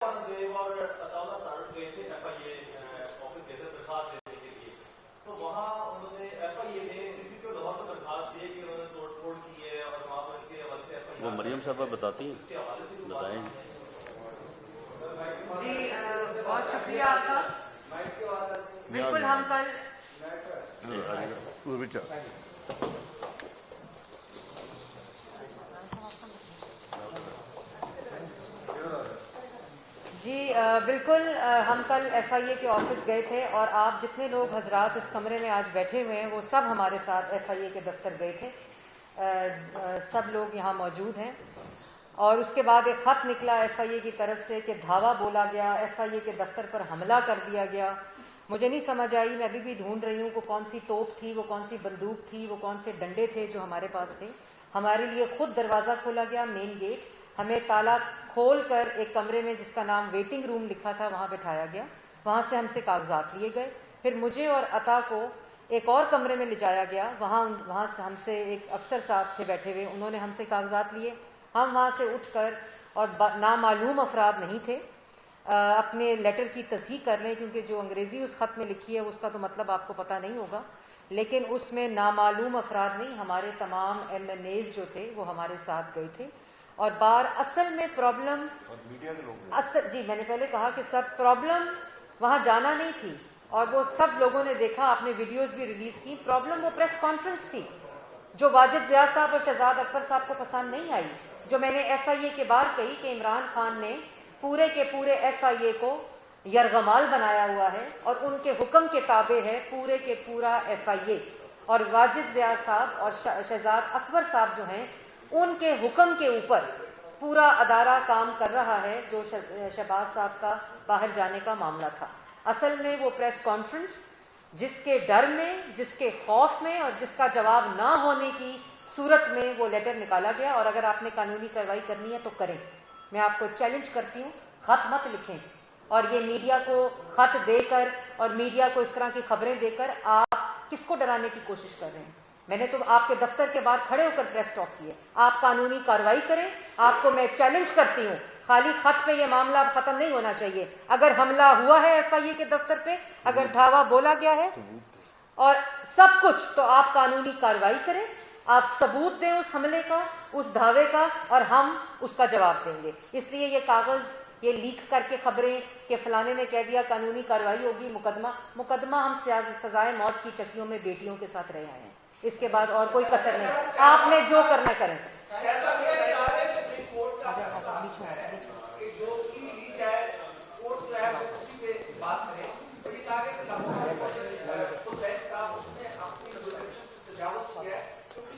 औरंगजेब और अताउल्ला तारुक गए थे FIA ऑफिस गए थे दरखास्त देने के लिए, तो वहाँ उन्होंने FIA ने CCTV लाहौर को दरखास्त दी कि उन्होंने तोड़ फोड़ की है और वहाँ पर उनके हवाले से FIA। वो मरियम साहबा बताती हैं, बताएं जी। बहुत शुक्रिया आपका। बिल्कुल हम कल जी बिल्कुल हम कल FIA के ऑफिस गए थे और आप जितने लोग हजरात इस कमरे में आज बैठे हुए हैं वो सब हमारे साथ FIA के दफ्तर गए थे। सब लोग यहाँ मौजूद हैं और उसके बाद एक ख़त निकला FIA की तरफ से कि धावा बोला गया, FIA के दफ्तर पर हमला कर दिया गया। मुझे नहीं समझ आई, मैं अभी भी ढूंढ रही हूँ वो कौन सी तोप थी, वो कौन सी बंदूक थी, वो कौन से डंडे थे जो हमारे पास थे। हमारे लिए खुद दरवाज़ा खोला गया, मेन गेट, हमें ताला खोल कर एक कमरे में जिसका नाम वेटिंग रूम लिखा था वहाँ बिठाया गया। वहाँ से हमसे कागजात लिए गए, फिर मुझे और अता को एक और कमरे में ले जाया गया। वहाँ से हमसे एक अफसर साहब थे बैठे हुए, उन्होंने हमसे कागजात लिए। हम वहाँ से उठकर, और नामालूम अफराद नहीं थे, अपने लेटर की तस्दीक कर लें, क्योंकि जो अंग्रेज़ी उस ख़त में लिखी है उसका तो मतलब आपको पता नहीं होगा, लेकिन उसमें नामालूम अफराद नहीं, हमारे तमाम MNAs जो थे वो हमारे साथ गए थे। और असल में प्रॉब्लम जी मैंने पहले कहा कि सब प्रॉब्लम वहाँ जाना नहीं थी, और वो सब लोगों ने देखा, आपने वीडियोस भी रिलीज की। प्रॉब्लम वो प्रेस कॉन्फ्रेंस थी जो वाजिद ज़िया साहब और शहजाद अकबर साहब को पसंद नहीं आई, जो मैंने FIA के बाहर कही कि इमरान खान ने पूरे के पूरे FIA को यरगमाल बनाया हुआ है और उनके हुक्म के ताबे है पूरे के पूरा FIA, और वाजिद ज़िया साहब और शहजाद अकबर साहब जो हैं उनके हुक्म के ऊपर पूरा अदारा काम कर रहा है। जो शहबाज साहब का बाहर जाने का मामला था, असल में वो प्रेस कॉन्फ्रेंस जिसके डर में, जिसके खौफ में और जिसका जवाब ना होने की सूरत में वो लेटर निकाला गया। और अगर आपने कानूनी कार्रवाई करनी है तो करें, मैं आपको चैलेंज करती हूँ, खत मत लिखें और ये मीडिया को खत देकर और मीडिया को इस तरह की खबरें देकर आप किसको डराने की कोशिश कर रहे हैं। मैंने तो आपके दफ्तर के बाहर खड़े होकर प्रेस टॉक किए, आप कानूनी कार्रवाई करें। आपको मैं चैलेंज करती हूँ, खाली खत पे ये मामला खत्म नहीं होना चाहिए। अगर हमला हुआ है FIA के दफ्तर पे, अगर धावा बोला गया है और सब कुछ, तो आप कानूनी कार्रवाई करें, आप सबूत दें उस हमले का, उस धावे का, और हम उसका जवाब देंगे। इसलिए ये कागज, ये लीक करके खबरें कि फलाने ने कह दिया कानूनी कार्रवाई होगी, मुकदमा हम सजाए मौत की चक्कियों में बेटियों के साथ रहे आए हैं, इसके बाद और कोई कसर नहीं। आपने जो करना करें। जो की लीक है, कोर्ट जो है उसी पे बात करें।